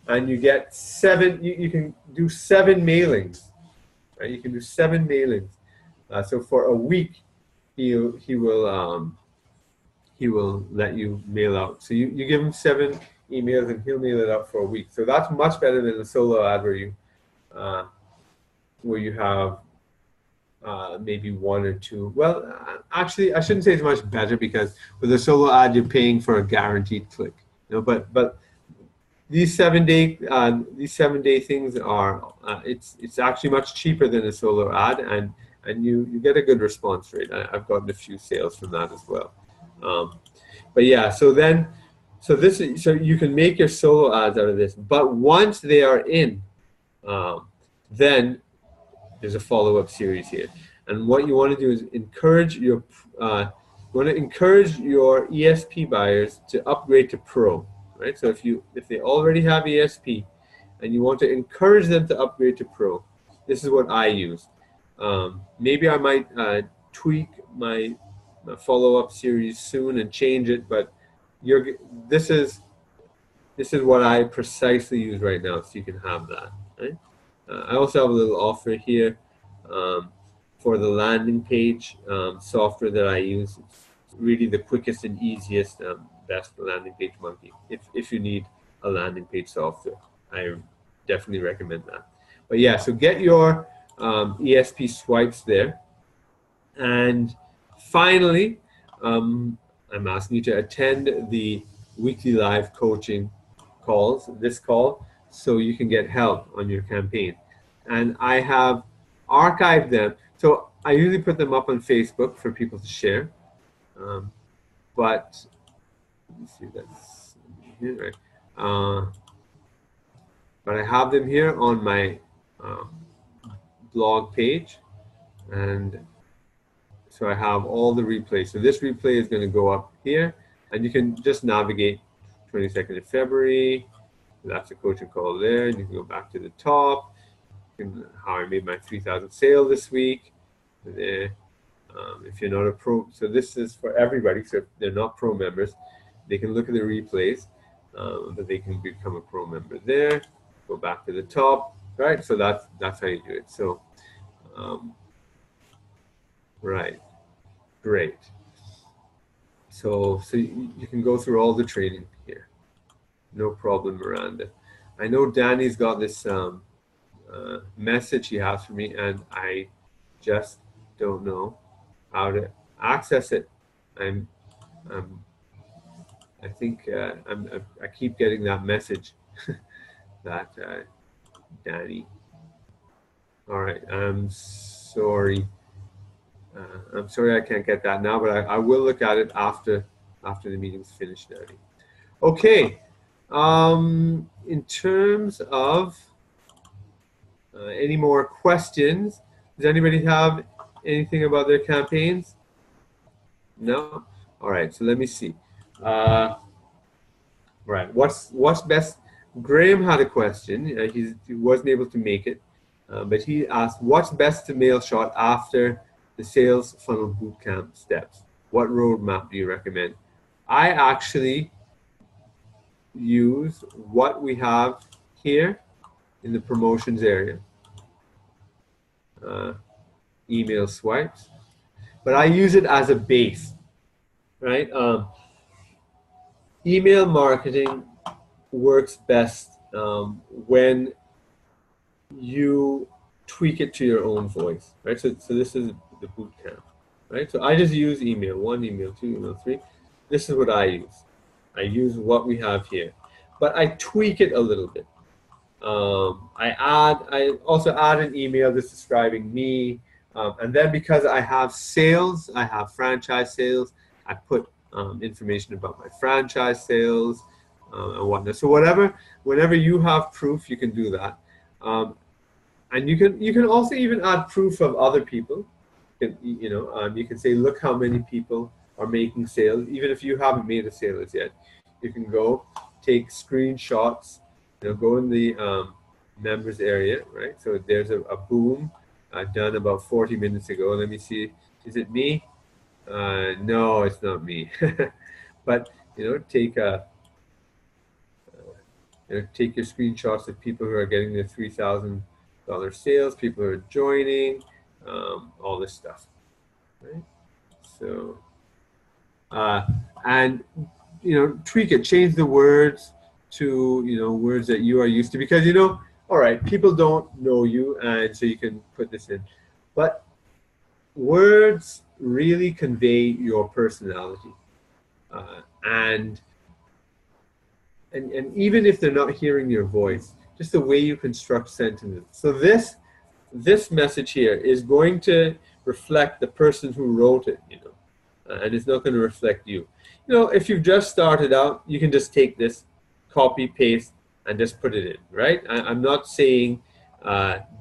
S1: and you get 7. You can do 7 mailings. Right? You can do 7 mailings. So for a week, he will let you mail out. So you give him 7 emails and he'll mail it out for a week. So that's much better than a solo ad where you have maybe 1 or 2. Well, actually, I shouldn't say it's much better, because with a solo ad you're paying for a guaranteed click. But these 7-day things are it's actually much cheaper than a solo ad, and you get a good response rate. I've gotten a few sales from that as well. But yeah, so you can make your solo ads out of this. But once they are in, then there's a follow-up series here. And what you want to do is encourage your ESP buyers to upgrade to Pro, right? So if they already have ESP and you want to encourage them to upgrade to Pro, this is what I use. Maybe I might tweak my follow-up series soon and change it, but this is what I precisely use right now, so you can have that. Right? I also have a little offer here for the landing page software that I use. It's really the quickest and easiest, best landing page monkey. If you need a landing page software, I definitely recommend that. But yeah, so get your ESP swipes there, and finally, I'm asking you to attend the weekly live coaching calls, this call, so you can get help on your campaign. And I have archived them. So I usually put them up on Facebook for people to share. But let me see, that's here, right? But I have them here on my blog page, and so I have all the replays. So this replay is going to go up here, and you can just navigate 22nd of February. That's a coaching call there. And you can go back to the top. How I made my 3,000 sale this week. There. If you're not a pro, so this is for everybody. So if they're not pro members, they can look at the replays, but they can become a pro member there. Go back to the top, right? So that's how you do it. So, right, great. So you can go through all the training here. No problem, Miranda. I know Danny's got this message he has for me, and I just don't know how to access it. I think I keep getting that message that Danny. All right, I'm sorry. I'm sorry I can't get that now, but I will look at it after the meeting's finished, Danny. Okay. In terms of any more questions, does anybody have anything about their campaigns? No? All right, so let me see. Right, what's best? Graham had a question. He wasn't able to make it, but he asked, what's best to mail shot after the sales funnel bootcamp steps? What roadmap do you recommend? I actually use what we have here in the promotions area. Email swipes, but I use it as a base, right? Email marketing works best when you tweak it to your own voice, right? So this is the boot camp, right? So I just use email 1, email 2, email 3. This is what I use. I use what we have here, but I tweak it a little bit. I also add an email just describing me, and then because I have sales, I have franchise sales, I put information about my franchise sales and whatnot. So whenever you have proof, you can do that, and you can also even add proof of other people. You can say, look how many people are making sales, even if you haven't made a sale as yet. You can go take screenshots. Go in the members area, right? So there's a boom done about 40 minutes ago. Let me see. Is it me? No, it's not me. But take take your screenshots of people who are getting their $3,000 sales, people who are joining, all this stuff, right? So and tweak it, change the words to words that you are used to, because all right, people don't know you, and so you can put this in, but words really convey your personality, and even if they're not hearing your voice, just the way you construct sentences. So this message here is going to reflect the person who wrote it, and it's not going to reflect you. If you've just started out, you can just take this, copy, paste, and just put it in, right? I'm not saying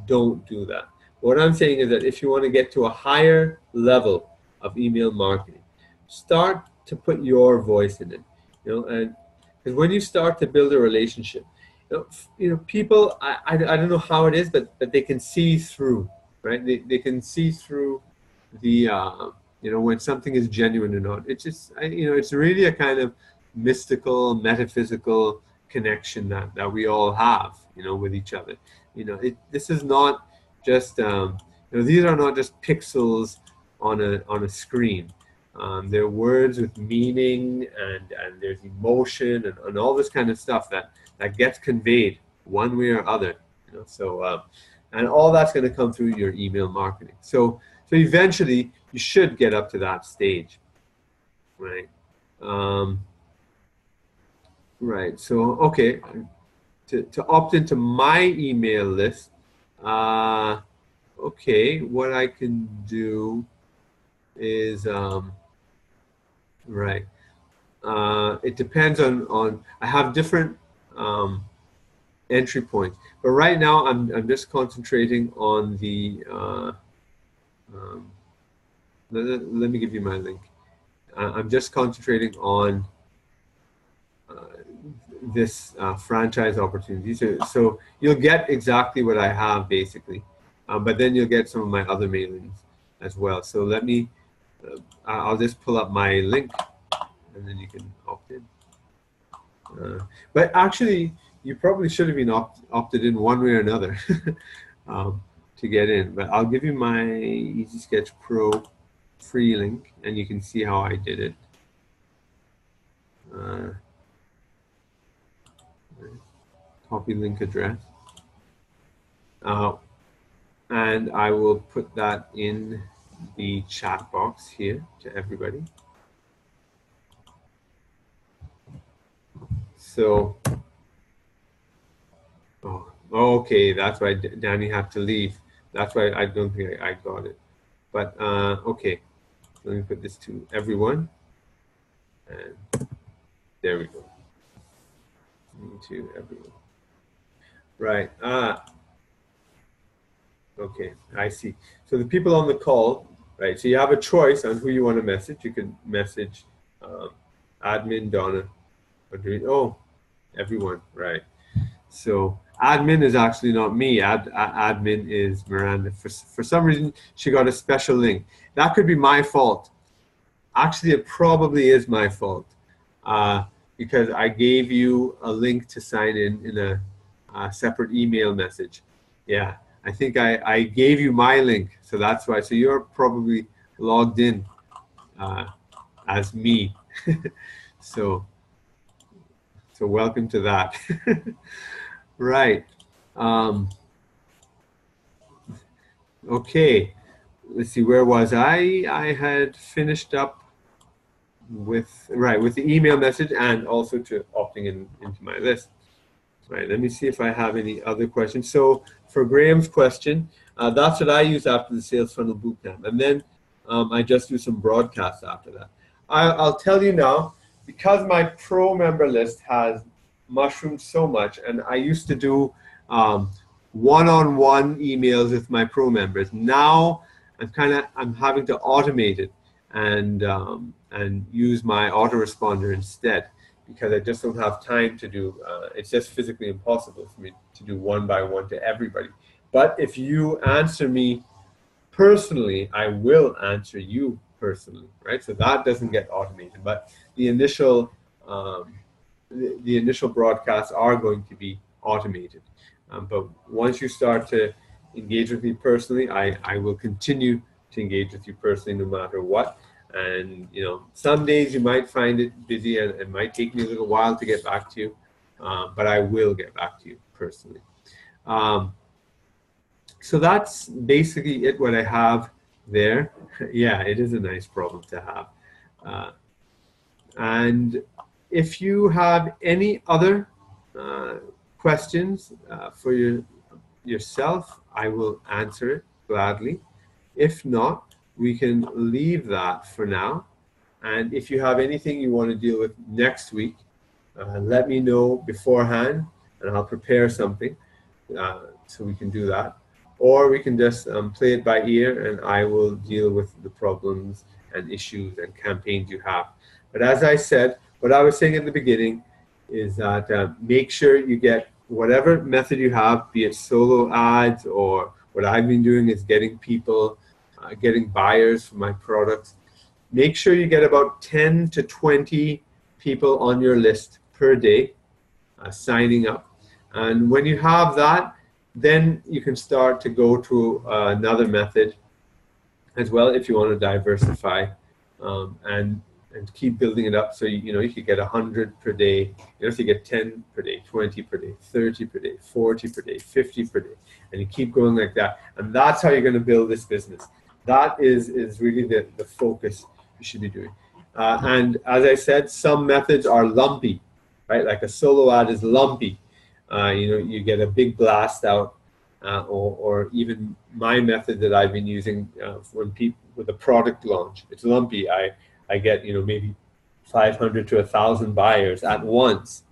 S1: don't do that. What I'm saying is that if you want to get to a higher level of email marketing, start to put your voice in it, and because when you start to build a relationship, people, I don't know how it is, but they can see through, right? They can see through the when something is genuine or not. It's just it's really a kind of mystical, metaphysical connection that we all have with each other. This is not just these are not just pixels on a screen. They're words with meaning, and there's emotion and all this kind of stuff that gets conveyed one way or other. So and all that's going to come through your email marketing. So eventually you should get up to that stage, right? Right. So okay, to opt into my email list, okay, what I can do is right. It depends on I have different entry points, but right now I'm just concentrating on the let me give you my link. I'm just concentrating on this franchise opportunity. So you'll get exactly what I have basically, but then you'll get some of my other mailings as well. So let me, I'll just pull up my link, and then you can opt in. But actually, you probably should have been opted in one way or another to get in. But I'll give you my Easy Sketch Pro free link, and you can see how I did it. Copy link address. And I will put that in the chat box here to everybody. So, okay, that's why Danny had to leave. That's why I don't think I got it. But okay, let me put this to everyone. And there we go. To everyone. Right. Okay, I see. So the people on the call, right? So you have a choice on who you want to message. You can message admin, Donna, or everyone, right? So admin is actually not me. Admin is Miranda. For some reason, she got a special link. That could be my fault. Actually, it probably is my fault because I gave you a link to sign in a separate email message. Yeah, I think I gave you my link, so that's why. So you're probably logged in as me. So welcome to that. Right. Okay. Let's see. Where was I? I had finished up with the email message and also to opting into my list. Right. Let me see if I have any other questions. So for Graham's question, that's what I use after the Sales Funnel Bootcamp, and then I just do some broadcasts after that. I'll tell you now, because my pro member list has mushroomed so much, and I used to do one-on-one emails with my pro members. Now I'm having to automate it and use my autoresponder instead, because I just don't have time to do. It's just physically impossible for me to do one by one to everybody. But if you answer me personally, I will answer you personally, right? So that doesn't get automated, but the initial broadcasts are going to be automated. But once you start to engage with me personally, I will continue to engage with you personally no matter what. And some days you might find it busy and it might take me a little while to get back to you, but I will get back to you personally. So that's basically it, what I have there. Yeah, it is a nice problem to have. And if you have any other questions for yourself, I will answer it gladly. If not, we can leave that for now. And if you have anything you want to deal with next week, let me know beforehand and I'll prepare something so we can do that. Or we can just play it by ear and I will deal with the problems and issues and campaigns you have. But as I said, what I was saying at the beginning is that make sure you get whatever method you have, be it solo ads or what I've been doing is getting people, getting buyers for my products. Make sure you get about 10 to 20 people on your list per day signing up. And when you have that, then you can start to go to another method as well if you want to diversify and keep building it up. So you could get 100 per day. If you get 10 per day, 20 per day, 30 per day, 40 per day, 50 per day, and you keep going like that. And that's how you're going to build this business. That is really the focus you should be doing. And as I said, some methods are lumpy, right? Like a solo ad is lumpy. You get a big blast out, or even my method that I've been using when people with a product launch, it's lumpy. I get maybe 500 to 1,000 buyers at once,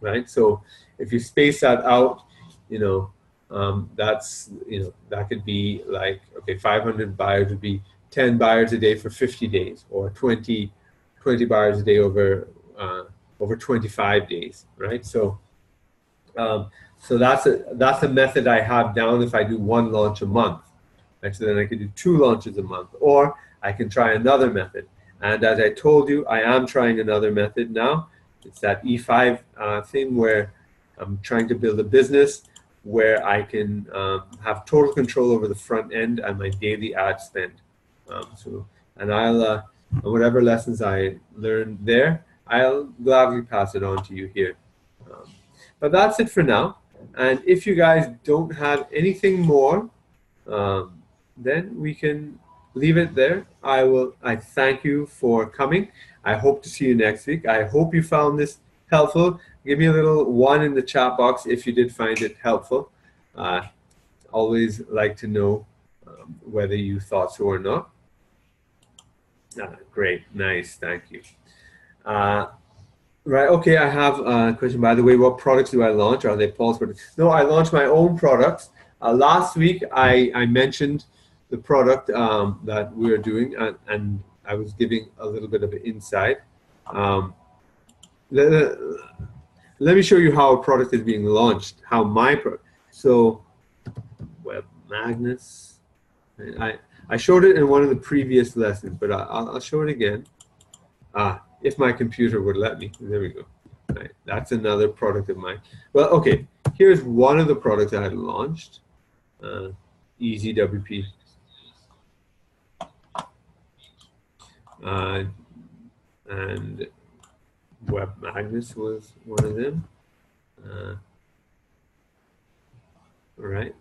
S1: right? So if you space that out, that's that could be like 500 buyers would be 10 buyers a day for 50 days, or 20 buyers a day over 25 days, right? So that's a method I have down if I do one launch a month. Right? So then I could do 2 launches a month, or I can try another method. And as I told you, I am trying another method now. It's that E5 thing where I'm trying to build a business where I can have total control over the front end and my daily ad spend. And I'll whatever lessons I learned there, I'll gladly pass it on to you here. But that's it for now. And if you guys don't have anything more, then we can leave it there. I thank you for coming. I hope to see you next week. I hope you found this helpful. Give me a little 1 in the chat box if you did find it helpful. Always like to know whether you thought so or not. Great, nice, thank you. Right, okay, I have a question. By the way, what products do I launch? Are they Paul's products? No, I launched my own products. Last week, I mentioned the product that we're doing, and I was giving a little bit of an insight. Let, let me show you how a product is being launched, how my product. So web magnets. I showed it in one of the previous lessons, but I'll show it again. If my computer would let me. There we go. Right, that's another product of mine. Well, okay, here's one of the products I had launched. Easy WP. And web magnets was one of them. All right.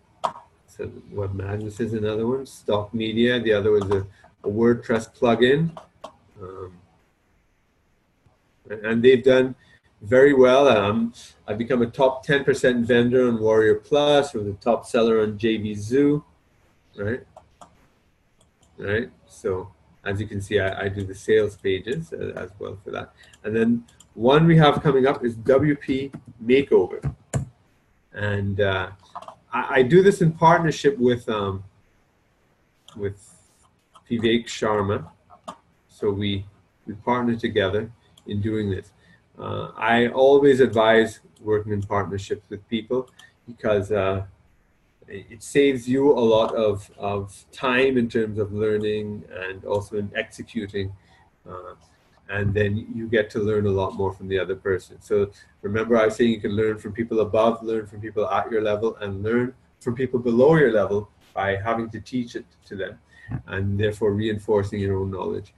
S1: So web magnets is another one. Stock media. The other was a WordPress plugin. And they've done very well. I've become a top 10% vendor on Warrior Plus, or the top seller on JVZoo, right? Right. So as you can see, I do the sales pages as well for that. And then one we have coming up is WP Makeover, and I do this in partnership with Vivek Sharma. So we partner together in doing this. I always advise working in partnerships with people, because it saves you a lot of time in terms of learning and also in executing. And then you get to learn a lot more from the other person. So remember, I was saying you can learn from people above, learn from people at your level, and learn from people below your level by having to teach it to them, and therefore reinforcing your own knowledge.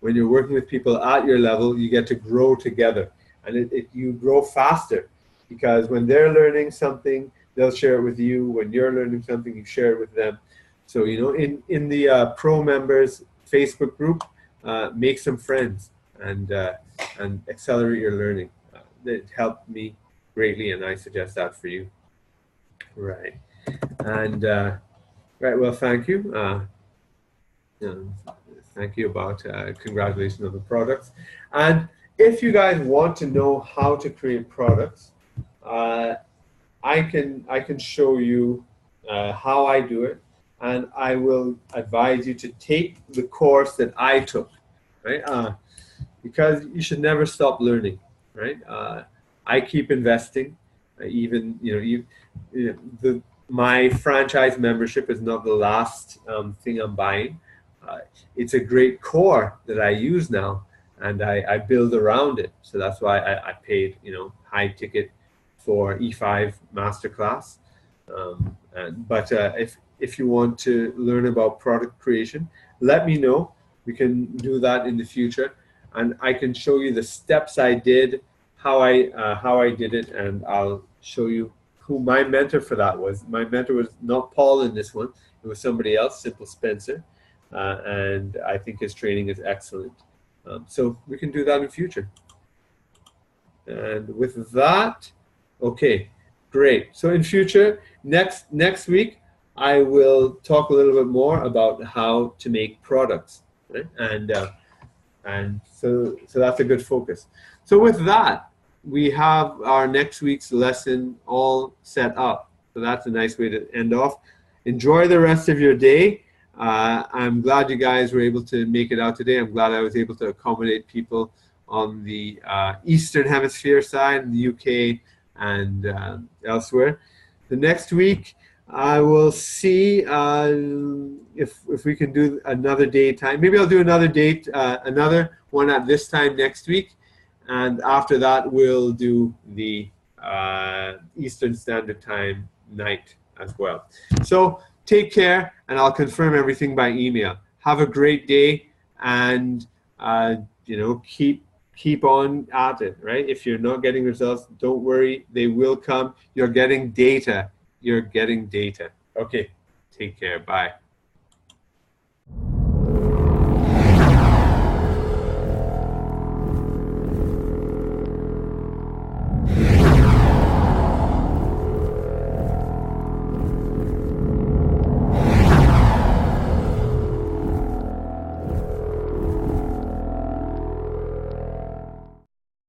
S1: When you're working with people at your level, you get to grow together, and you grow faster, because when they're learning something, they'll share it with you. When you're learning something, you share it with them. So, you know, in the pro members Facebook group, make some friends and accelerate your learning. It helped me greatly, and I suggest that for you. Right. And right. Well, thank you. Thank you about congratulations on the products. And if you guys want to know how to create products, I can show you how I do it, and I will advise you to take the course that I took, right? Because you should never stop learning, right? I keep investing, even my franchise membership is not the last thing I'm buying. It's a great core that I use now, and I build around it. So that's why I paid, high ticket for E5 Masterclass. But if you want to learn about product creation, let me know. We can do that in the future, and I can show you the steps I did, how I did it, and I'll show you who my mentor for that was. My mentor was not Paul in this one; it was somebody else, Simple Spencer, and I think his training is excellent. So we can do that in the future. And with that, okay, great. So in future, next week, I will talk a little bit more about how to make products, right? And so that's a good focus. So with that, we have our next week's lesson all set up. So that's a nice way to end off. Enjoy the rest of your day. I'm glad you guys were able to make it out today. I'm glad I was able to accommodate people on the Eastern Hemisphere side, in the UK and elsewhere. The next week, I will see if we can do another daytime. Maybe I'll do another date, another one at this time next week. And after that, we'll do the Eastern Standard Time night as well. So take care, and I'll confirm everything by email. Have a great day, and keep on at it, right? If you're not getting results, don't worry, they will come. You're getting data. You're getting data. Okay, take care. Bye.